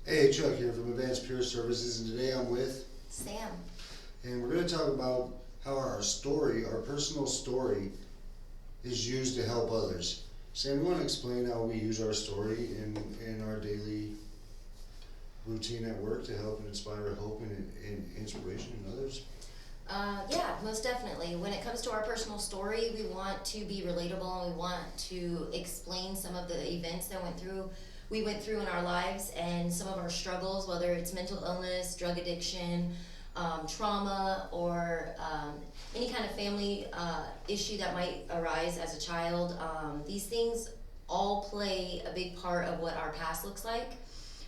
Hey, Chuck here from Advanced Peer Services, and today I'm with, Sam. and we're going to talk about how our story, our personal story, is used to help others. Sam, you want to explain how we use our story in our daily routine at work to help and inspire hope and inspiration in others? Yeah, most definitely. When it comes to our personal story, we want to be relatable and we want to explain some of the events that we went through in our lives and some of our struggles, whether it's mental illness, drug addiction, trauma, or any kind of family issue that might arise as a child. These things all play a big part of what our past looks like.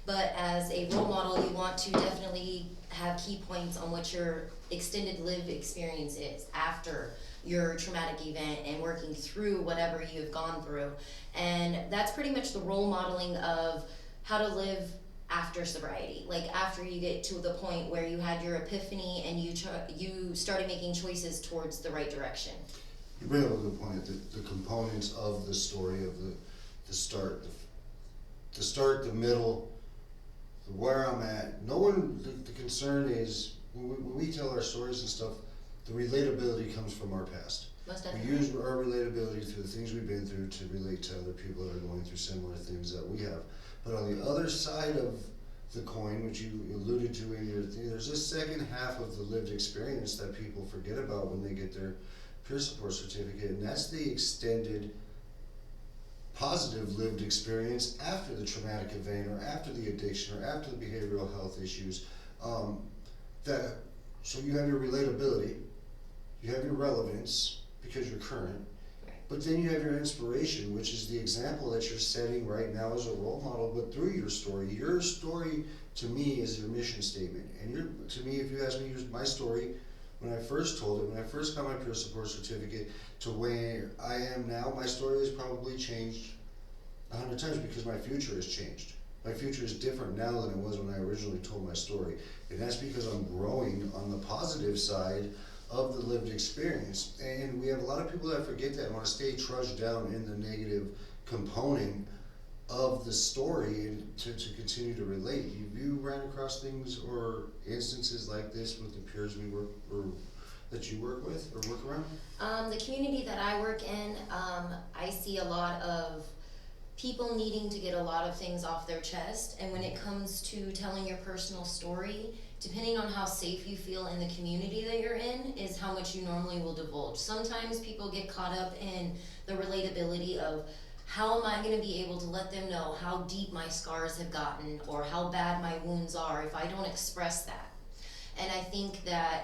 But as a role model, you want to definitely have key points on what your extended lived experience is after your traumatic event and working through whatever you've gone through. And that's pretty much the role modeling of how to live after sobriety. Like after you get to the point where you had your epiphany and you started making choices towards the right direction. You bring up a good point. The components of the story of the start, the middle, where I'm at. No one. The concern is when we tell our stories and stuff. The relatability comes from our past. Most We definitely. use our relatability through the things we've been through to relate to other people that are going through similar things that we have. But on the other side of the coin, which you alluded to in your thing, there's this second half of the lived experience that people forget about when they get their peer support certificate, and that's the extended positive lived experience after the traumatic event or after the addiction or after the behavioral health issues. That so you have your relatability, you have your relevance because you're current, but then you have your inspiration, which is the example that you're setting right now as a role model, but through your story. Your story, to me, is your mission statement. And to me, if you ask me, my story, when I first told it, when I first got my peer support certificate, to where I am now, my story has probably changed 100 times because my future has changed. My future is different now than it was when I originally told my story. And that's because I'm growing on the positive side of the lived experience. And we have a lot of people that forget that and want to stay trudged down in the negative component of the story and to continue to relate. Have you ran across things or instances like this with the peers we work or that you work with or work around? The community that I work in, I see a lot of people needing to get a lot of things off their chest, and when it comes to telling your personal story, depending on how safe you feel in the community that you're in is how much you normally will divulge. Sometimes people get caught up in the relatability of how am I going to be able to let them know how deep my scars have gotten or how bad my wounds are if I don't express that. And I think that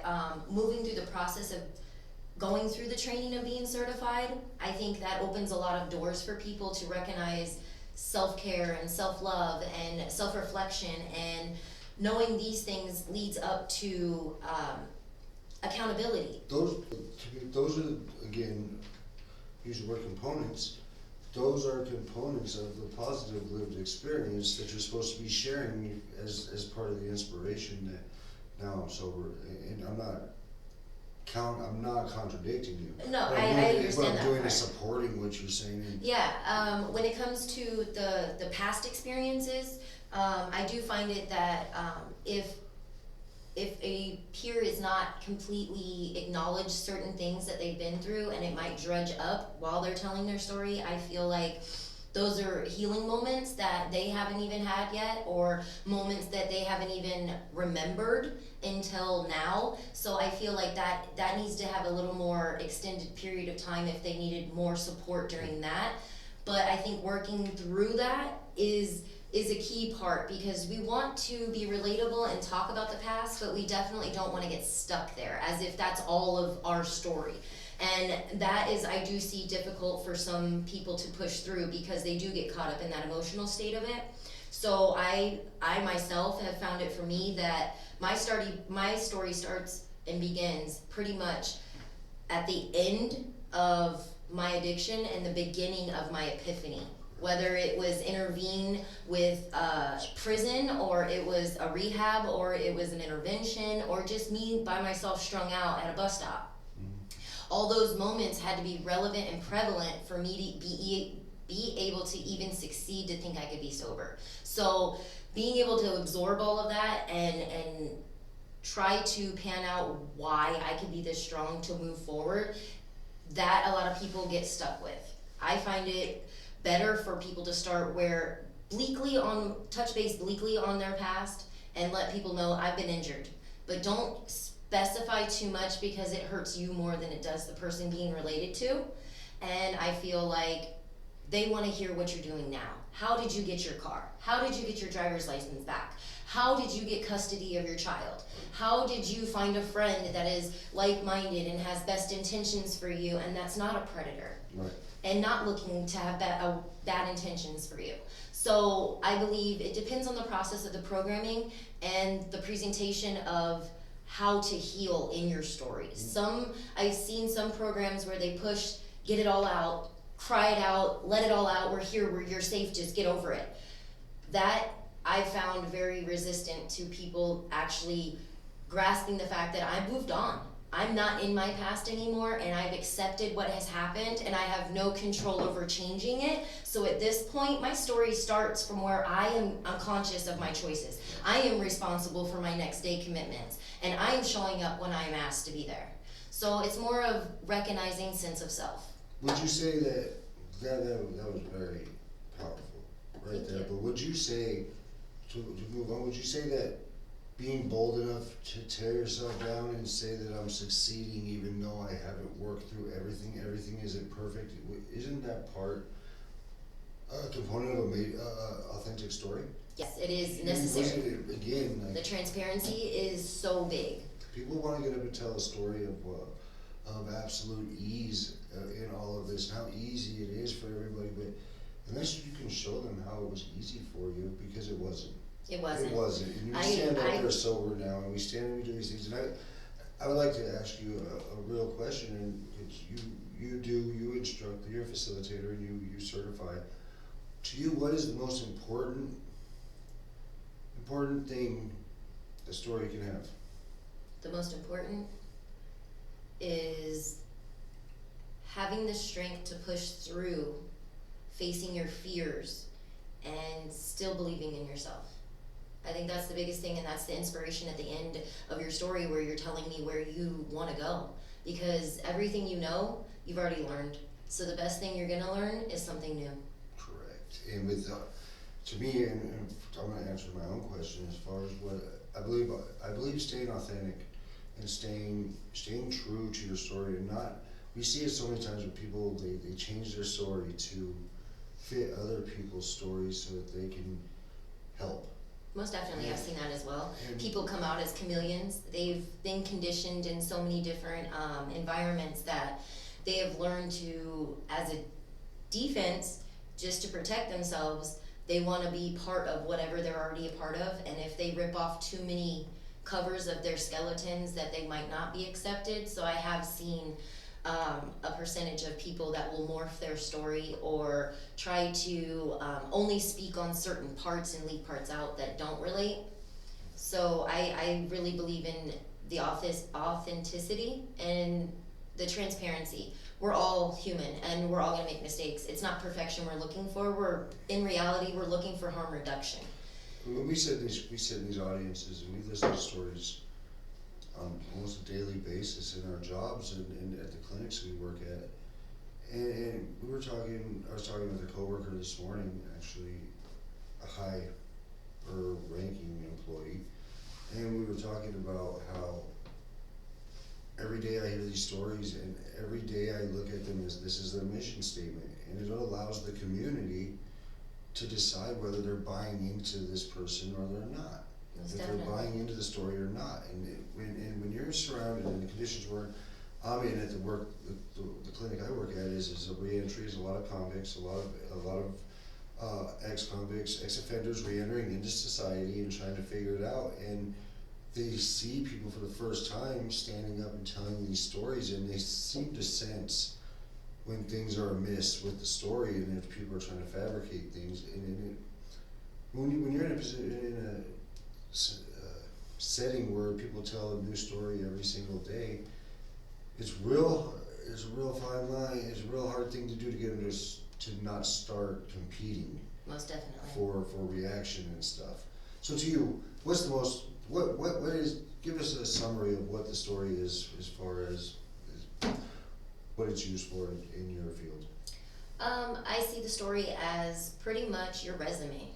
moving through the process of going through the training of being certified, I think that opens a lot of doors for people to recognize self-care and self-love and self-reflection, and knowing these things leads up to accountability. Those are, again, use the word components. Those are components of the positive lived experience that you're supposed to be sharing as part of the inspiration that now I'm sober and I'm not contradicting you. No, What I I'm doing- understand What I'm that doing part. is supporting what you're saying. And When it comes to the past experiences, I do find it that if a peer is not completely acknowledged certain things that they've been through and it might dredge up while they're telling their story, I feel like those are healing moments that they haven't even had yet, or moments that they haven't even remembered until now. So I feel like that needs to have a little more extended period of time if they needed more support during that. But I think working through that is a key part, because we want to be relatable and talk about the past, but we definitely don't want to get stuck there as if that's all of our story. And that is, I do see, difficult for some people to push through because they do get caught up in that emotional state of it. So I myself have found it for me that my story starts and begins pretty much at the end of my addiction and the beginning of my epiphany. Whether it was intervene with prison, or it was a rehab, or it was an intervention, or just me by myself strung out at a bus stop. All those moments had to be relevant and prevalent for me to be able to even succeed to think I could be sober. So being able to absorb all of that and try to pan out why I could be this strong to move forward, that a lot of people get stuck with. I find it better for people to start where touch base bleakly on their past and let people know I've been injured. But don't specify too much because it hurts you more than it does the person being related to. And I feel like they want to hear what you're doing now. How did you get your car? How did you get your driver's license back? How did you get custody of your child? How did you find a friend that is like-minded and has best intentions for you and that's not a predator? Right. And not looking to have bad intentions for you. So I believe it depends on the process of the programming and the presentation of how to heal in your stories. I've seen some programs where they push, get it all out, cry it out, let it all out, we're here, you're safe, just get over it. That I found very resistant to people actually grasping the fact that I've moved on. I'm not in my past anymore and I've accepted what has happened and I have no control over changing it. So at this point, my story starts from where I am unconscious of my choices. I am responsible for my next day commitments and I am showing up when I am asked to be there. So it's more of recognizing sense of self. Would you say that was very powerful right Thank there, you. but would you say, to move on, would you say that being bold enough to tear yourself down and say that I'm succeeding even though I haven't worked through everything isn't perfect, isn't that part a component of a authentic story? Yes, it is necessary. Again, like, The transparency is so big. people want to get up and tell a story of absolute ease in all of this, how easy it is for everybody, but unless you can show them how it was easy for you, because it wasn't. It wasn't. It wasn't, and we stand out there sober now, and we stand and we do these things, and I would like to ask you a real question, and you instruct, you're a facilitator, and you certify. To you, what is the most important thing a story can have? The most important is having the strength to push through facing your fears and still believing in yourself. I think that's the biggest thing, and that's the inspiration at the end of your story where you're telling me where you want to go, because everything you know you've already learned, so the best thing you're going to learn is something new. Correct. And with to me, and I'm going to answer my own question as far as what I believe staying authentic and staying true to your story, and not, we see it so many times with people, they change their story to fit other people's stories so that they can help. Most definitely, I've seen that as well. And People come out as chameleons. They've been conditioned in so many different environments that they have learned to, as a defense, just to protect themselves, they want to be part of whatever they're already a part of, and if they rip off too many covers of their skeletons, that they might not be accepted. So I have seen a percentage of people that will morph their story or try to only speak on certain parts and leave parts out that don't relate. So I really believe in the authenticity and the transparency. We're all human and we're all gonna make mistakes. It's not perfection we're looking for. In reality, we're looking for harm reduction. when we sit in these audiences and we listen to stories on almost a daily basis in our jobs and at the clinics we work at. And I was talking with a coworker this morning, actually, a higher ranking employee, and we were talking about how every day I hear these stories and every day I look at them as this is their mission statement, and it allows the community to decide whether they're buying into this person or they're not. Most If definitely. they're buying into the story or not. And when you're surrounded in the conditions where I'm in at the clinic I work at is a reentry, is a lot of convicts, a lot of ex-convicts, ex-offenders re-entering into society and trying to figure it out. And they see people for the first time standing up and telling these stories, and they seem to sense when things are amiss with the story and if people are trying to fabricate things. And when you're in a setting where people tell a new story every single day, it's a real fine line. It's a real hard thing to do to get them to not start competing most definitely. for reaction and stuff. So to you, what's the most, what is, give us a summary of what the story is as far as what it's used for in your field. I see the story as pretty much your resume.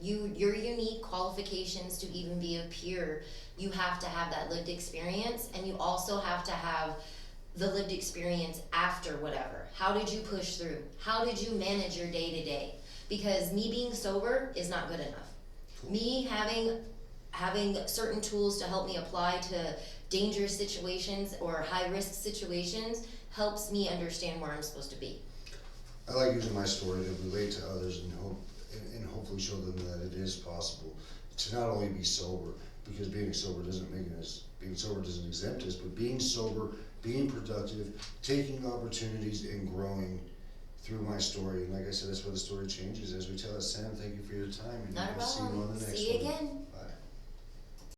Your unique qualifications to even be a peer, you have to have that lived experience, and you also have to have the lived experience after whatever. How did you push through? How did you manage your day to day? Because me being sober is not good enough. Cool. Me having certain tools to help me apply to dangerous situations or high risk situations helps me understand where I'm supposed to be. I like using my story to relate to others and hopefully show them that it is possible to not only be sober, because being sober doesn't exempt us, but being sober, being productive, taking opportunities and growing through my story. And like I said, that's where the story changes as we tell it. Sam, thank you for your time, and Not a we'll see you on problem. the next See you one. again.